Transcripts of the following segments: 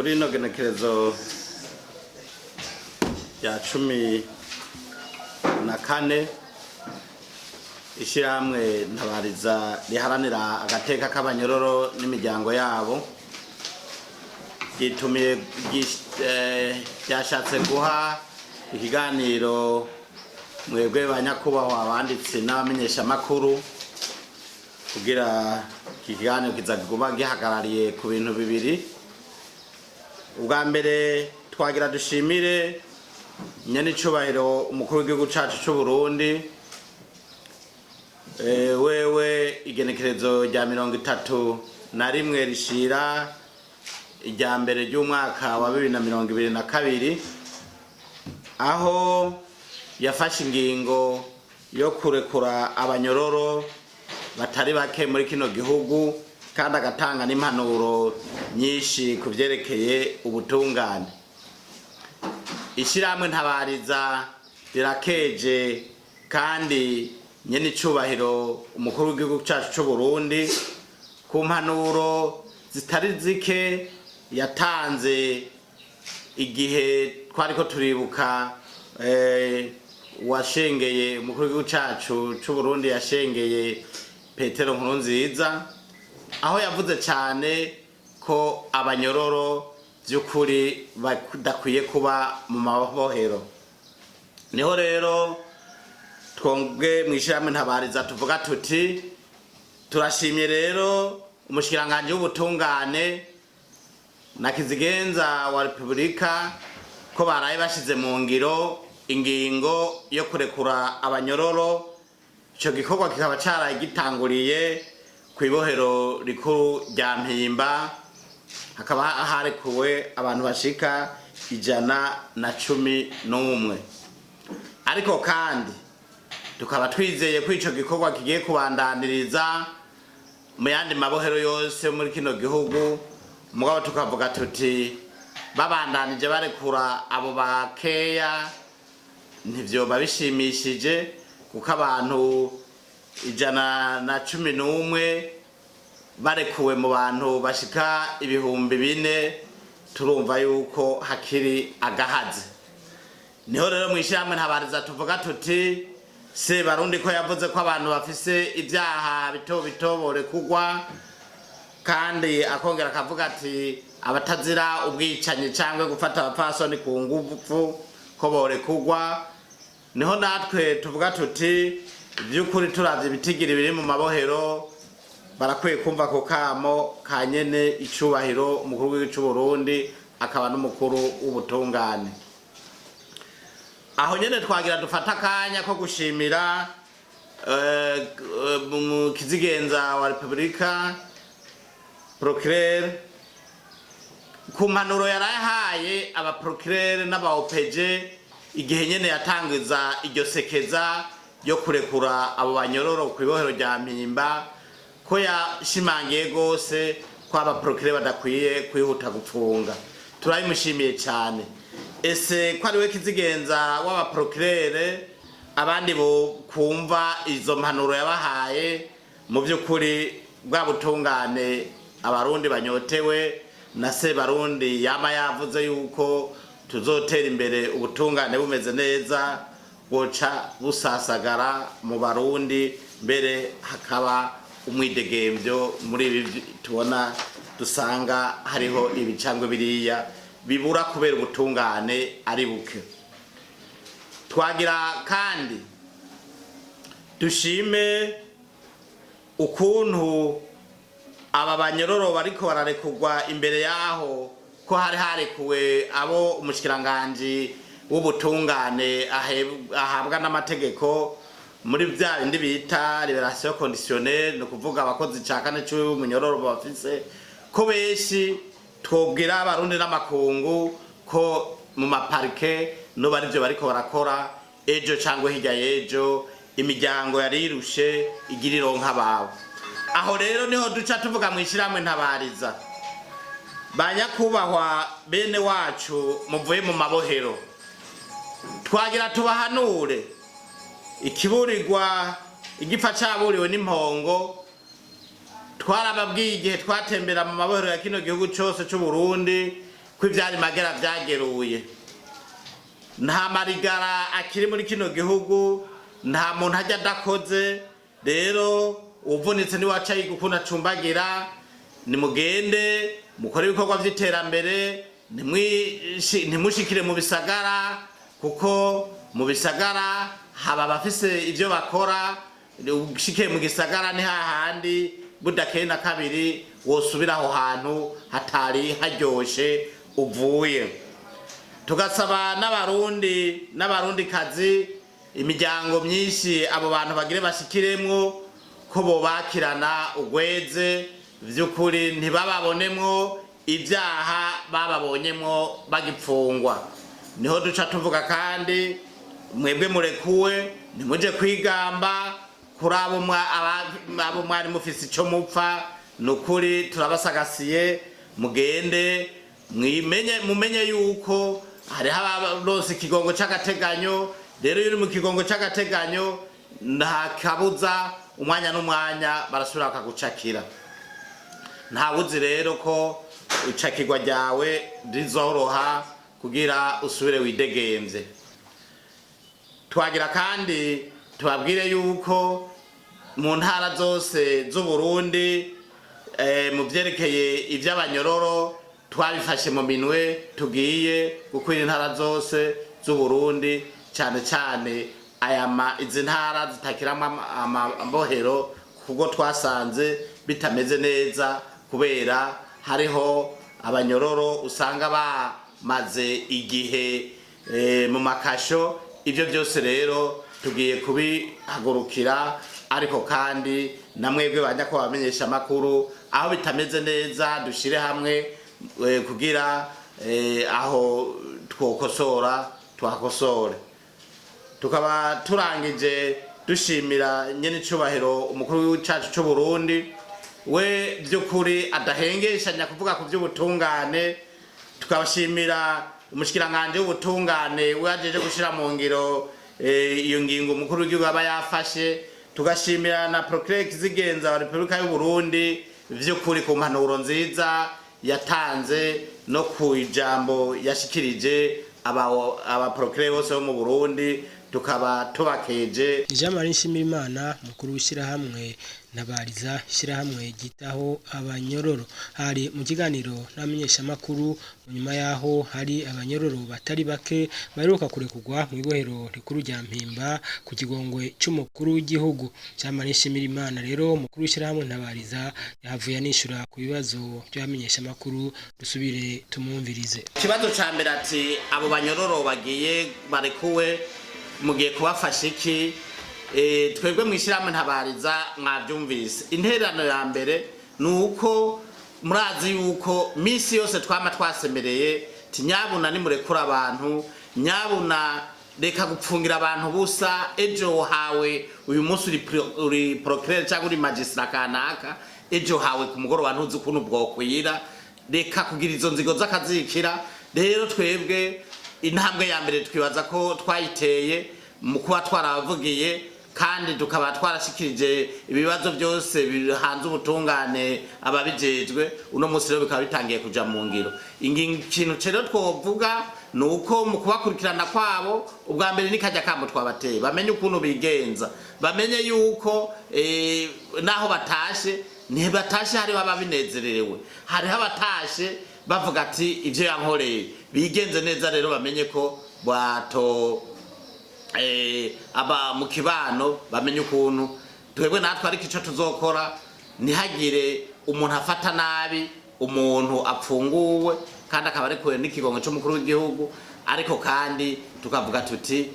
kuri ino genekerezo ya 14 ishyirahamwe ntabariza riharanira agateka k'abanyororo n'imiryango yabo gitumiye byashatse guha ikiganiro mwebwe banyakubahwa abanditsi n'abamenyesha makuru kugira ikiganiro kizaguba gihagarariye ku bintu bibiri. Ubwa mbere twagira dushimire nyene icubahiro umukuru w'igihugu cacu c'u Burundi wewe igenekerezo rya 31 rishira irya mbere ry'umwaka wa 2022 aho yafashe ingingo yo kurekura abanyororo batari bake muri kino gihugu kandi agatanga n'impanuro nyinshi kuvyerekeye ubutungane. Ishyirahamwe ntabariza rirakeje kandi nyene icubahiro umukuru w'igihugu cacu c'u Burundi ku mpanuro zitari zike yatanze igihe twariko turibuka washengeye umukuru w'igihugu cacu c'u Burundi yashengeye Petero Nkurunziza, aho yavuze cyane ko abanyororo by'ukuri badakwiye kuba mu mabohero. Niho rero twongwe mwishyirahamwe ntabariza tuvuga tuti turashimye rero umushikiranganje w'ubutungane na kizigenza wa Republika ko baraye bashize mu ngiro ingingo yo kurekura abanyororo. Ico gikorwa kikaba caraye gitanguriye kwibohero rikuru rya Mpimba, hakaba harekuwe abantu bashika 111. Ariko kandi tukaba twizeye ko ico gikorwa kigiye kubandaniriza mu yandi mabohero yose muri kino gihugu. Mugabo tukavuga tuti babandanije barekura abo bakeya ntivyoba bishimishije, kuko abantu 111 barekuwe mu bantu bashika 4,000 turumva yuko hakiri agahaze. Niho rero mwishyirahamwe ntabariza tuvuga tuti se barundi ko yavuze ko abantu bafise ibyaha bito bito borekugwa, kandi akongera akavuga ati abatazira ubwicanyi cyangwa gufata abapfasoni ku nguvu ko borekugwa. Niho natwe tuvuga tuti by'ukuri turavye ibitigiri biri mu mabohero barakwiye kumva ko kamo kanyene icubahiro umukuru w'igihugu c'u Burundi akaba n'umukuru w'ubutungane. Aho nyene twagira dufata akanya ko gushimira mu kizigenza wa Republika procureur ku mpanuro yarahaye aba procureur n'aba OPG igihe nyene yatangiza iryo sekeza yo kurekura abo banyororo ku ibohero rya Mpimba, ko yashimangiye gose ko aba procureur badakwiye kwihuta gupfunga. Turayimushimiye cyane. Ese ko ari we kizigenza w'aba procureur abandi bo kumva izo mpanuro yabahaye, mu by'ukuri bwa butungane abarundi banyotewe na se barundi yama yavuze yuko tuzotera imbere ubutungane bumeze neza, boca busasagara mu barundi, mbere hakaba umwidegemvyo muri ibi tubona dusanga hariho ibicangwe biriya bibura kubera ubutungane ari buke. Twagira kandi dushime ukuntu aba banyororo bariko bararekugwa imbere yaho ko hari harekuwe abo umushikiranganje w'ubutungane ahabwa n'amategeko muri bya bindi bita liberation conditionnelle, no kuvuga abakozi cakane c'umunyororo bafise ko beshi twobwira abarundi n'amakungu ko mu maparike no bari byo bariko barakora ejo cyangwa hirya yejo imiryango yarirushe igiriro nk'ababo. Aho rero niho duca tuvuga mwishiramwe ntabariza banyakubahwa bene wacu muvuye mu mabohero, twagira tubahanure ikiburirwa igipfa caburiwe n'impongo. Twarababwiye igihe twatembera mu mabohero ya kino gihugu cyose cy'u Burundi ko ivyari magera vyageruye. Nta marigara akiri muri kino gihugu, nta muntu ajya adakoze. Rero uvunitse ni waca yigukunda cumbagira, nimugende mukore ibikorwa vy'iterambere, ntimushikire mu bisagara, kuko mu bisagara haba abafise ivyo bakora. Ushikiye mu gisagara ni hahandi budakeye na kabiri wosubira aho hantu hatari haryoshe uvuye. Tugasaba n'abarundi kazi, imiryango myinshi abo bantu bagire bashikiremwo ko bobakirana ugweze, vy'ukuri ntibababonemwo ivyaha bababonyemwo bagipfungwa. Niho duca tuvuga kandi mwebwe murekuwe, nimuje kwigamba kuri abo mwari mufise ico mupfa. Nukuri turabasagasiye, mugende mumenye yuko hariho abaronse ikigongo c'agateganyo. Rero iyo uri mu kigongo c'agateganyo nta kabuza umwanya n'umwanya barasubira bakagucakira. Ntawuzi rero ko icakirwa ryawe rizoroha kugira usubire widegemvye. Twagira kandi tubabwire yuko mu ntara zose z'Uburundi mu vyerekeye ivy'Abanyororo twabifashe mu minwe, tugiye gukwira intara zose z'Uburundi, cyane cyane izi ntara zitakiramwo amabohero, kuko twasanze bitameze neza, kubera hariho abanyororo usanga bamaze igihe mu makasho. Ivyo byose rero tugiye kubihagurukira, ariko kandi namwebwe bajya ko bamenyesha amakuru aho bitameze neza, dushire hamwe kugira aho twokosora tuhakosore. Tukaba turangije dushimira nyene icubahiro umukuru w'icacu c'u Burundi, we by'ukuri adahengeshanya kuvuga ku by'ubutungane. Tukabashimira umushikiranganje w'ubutungane wajeje gushira mu ngiro iyo ngingo umukuru w'igihugu aba yafashe. Tugashimira na procureur Kizigenza wa Republika y'u Burundi vy'ukuri ku mpanuro nziza yatanze no ku ijambo yashikirije aba procureur bose bo mu Burundi. Tukaba tubakeje. Ijambo Nshimirimana mukuru w'ishirahamwe Ntabariza, ishirahamwe gitaho abanyororo, hari mu kiganiro n'amenyesha makuru. Nyuma yaho hari abanyororo batari bake baheruka kurekurwa mu ibohero rikuru rya Mpimba ku kigongwe c'umukuru w'igihugu. Ijambo Nshimirimana rero mukuru w'ishirahamwe Ntabariza yahavuye anishura ku bibazo by'amenyesha makuru. Dusubire tumwumvirize. Ikibazo ca mbere ati abo banyororo bagiye barekuwe mugiye kubafasha iki? Twebwe mwishirahamwe Ntabariza mwavyumvise. Intererano ya mbere nuko murazi yuko misi yose twama twasemereye tinyabuna nimurekura abantu, nyabuna reka gupfungira abantu busa. Ejo hawe uyu munsi uri procureur cyangwa uri magistrat kanaka, ejo hawe ku mugoroba ntuzi ukuntu bwokwira, reka kugira izo nzigo z'akazikira. Rero twebwe intambwe ya mbere twibaza ko twayiteye mu kuba twaravugiye, kandi tukaba twarashikirije ibibazo byose bihanze ubutungane ababijejwe. Uno munsi rero bikaba bitangiye kuja mu ngiro. Ikintu rero twovuga nuko mu kubakurikirana kwabo ubwa mbere nikajya kambo twabateye, bamenye ukuntu bigenza, bamenye yuko naho batashe ntibatashe hariho ababinezerewe, hariho abatashe bavuga ati ivyo yankoreye, bigenze neza. Rero bamenye ko bato aba mu kibano, bamenye ukuntu twebwe natwe ariko ico tuzokora ntihagire umuntu afata nabi umuntu apfunguwe kandi akaba arekuwe n'ikigongo c'umukuru w'igihugu. Ariko kandi tukavuga tuti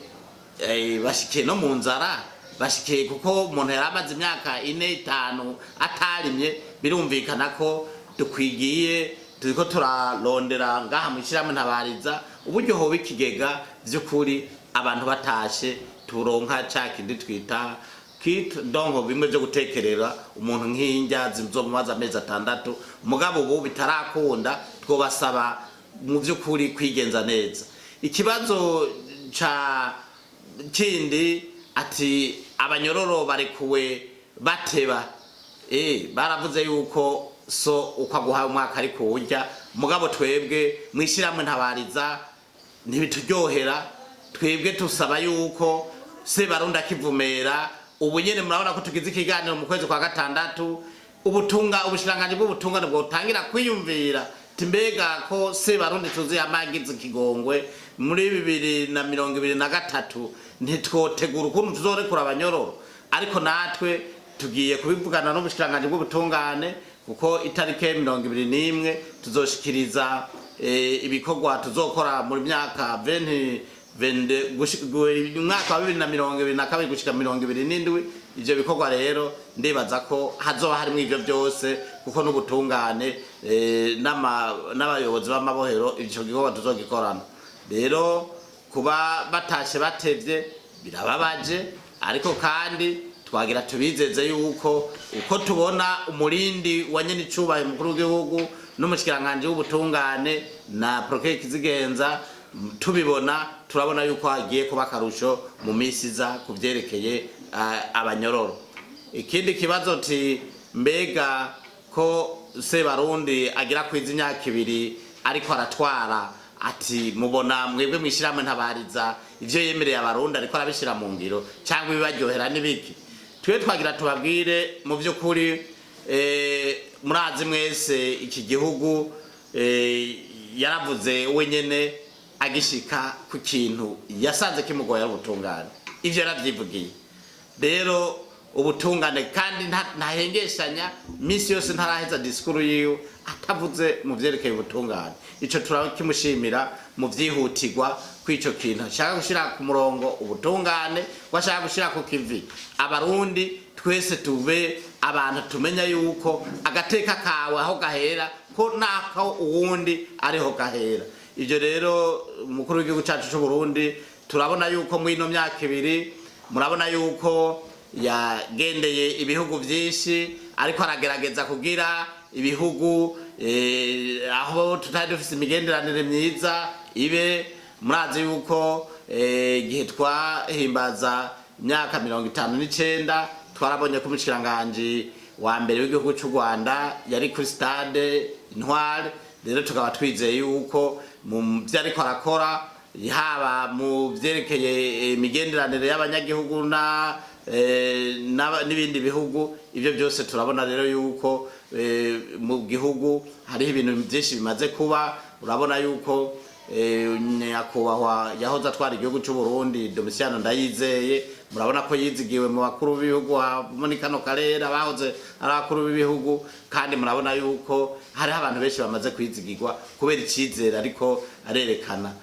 bashikiye no mu nzara, bashikiye kuko umuntu yari amaze imyaka 4-5 atarimye. Birumvikana ko dukwigiye turiko turarondera ngaha mu ishirahamwe Ntabariza uburyo hoba ikigega vy'ukuri abantu batashe turonka ca kindi twita kit donko, bimwe byo gutekerera umuntu nk'injya zizomumaza amezi 6. Mugabo ubu bitarakunda, twobasaba mu by'ukuri kwigenza neza. Ikibazo ca kindi ati abanyororo barekuwe bateba. Baravuze yuko so ukaguha umwaka ariko urya mugabo twebwe mwishiramwe ntabariza ntibituryohera twebwe tusaba yuko Sebarundi akivumera ubu nyene murabona ko tugize ikiganiro mu kwezi kwa gatandatu ubushiranganje bw'ubutungane bwotangira kwiyumvira timbega ko Sebarundi tuzi yamagize ikigongwe muri 2023 ntitwotegura ukuntu tuzorekura abanyororo ariko natwe tugiye kubivugana n'ubushiranganje bw'ubutungane kuko itarike 21 tuzoshikiriza ibikorwa tuzokora muri myaka 20 umwaka wa 2022 gushika 2027 ivyo bikorwa rero ndibaza ko hazoba harimo ivyo byose kuko n'ubutungane n'abayobozi b'amabohero ivyo gikorwa tuzogikorana rero kuba batashe batevye birababaje ariko kandi twagira tubizeze yuko uko tubona umurindi wa nyene icubaye mukuru w'igihugu n'umushikiranganje w'ubutungane na Procureur Kizigenza tubibona turabona yuko hagiye kuba akarusho mu misiza kuvyerekeye abanyororo. Ikindi kibazo ti mbega ko Sebarundi agira kwiza imyaka 2 ariko aratwara ati mubona mwebwe mwishiramwe ntabariza ivyo yemereye abarundi ariko arabishira mu ngiro cyangwa bibaryohera nibiki twe twagira tubabwire mu by'ukuri murazi mwese iki gihugu yaravuze wenyene agishika ku kintu yasanze kimugoye ubutungane ivyo yaravyivugiye rero ubutungane kandi ntahengeshanya misi yose ntaraheza diskuru yiwe atavuze mu vyerekeye ubutungane ico turakimushimira mu vyihutirwa kwico kintu ashaka gushira ku murongo ubutungane washaka gushira ku kivi abarundi twese tuve abantu tumenya yuko agateka kawe aho gahera ko nako uwundi ariho gahera ivyo rero umukuru w'igihugu cyacu cy'u Burundi turabona yuko mu ino myaka 2 murabona yuko yagendeye ibihugu byinshi ariko aragerageza kugira ibihugu aho tutari dufite imigenderanire myiza ibe murazi yuko igihe twahimbaza imyaka 59 twarabonye ko umushikiranganje wa mbere w'igihugu cy'u Rwanda yari kuri stade Intwari rero tukaba twizeye yuko mu byariko arakora haba mu byerekeye imigenderanire y'abanyagihugu n'ibindi bihugu ivyo byose turabona rero yuko mu gihugu hari ibintu byinshi bimaze kuba urabona yuko nyakubahwa yahoze atwara igihugu cy'u Burundi Domitiano Ndayizeye murabona ko yizigiwe mu bakuru b'ibihugu muri kano karere abahoze ari abakuru b'ibihugu kandi murabona yuko hari abantu benshi bamaze kwizigirwa kubera icizere ariko arerekana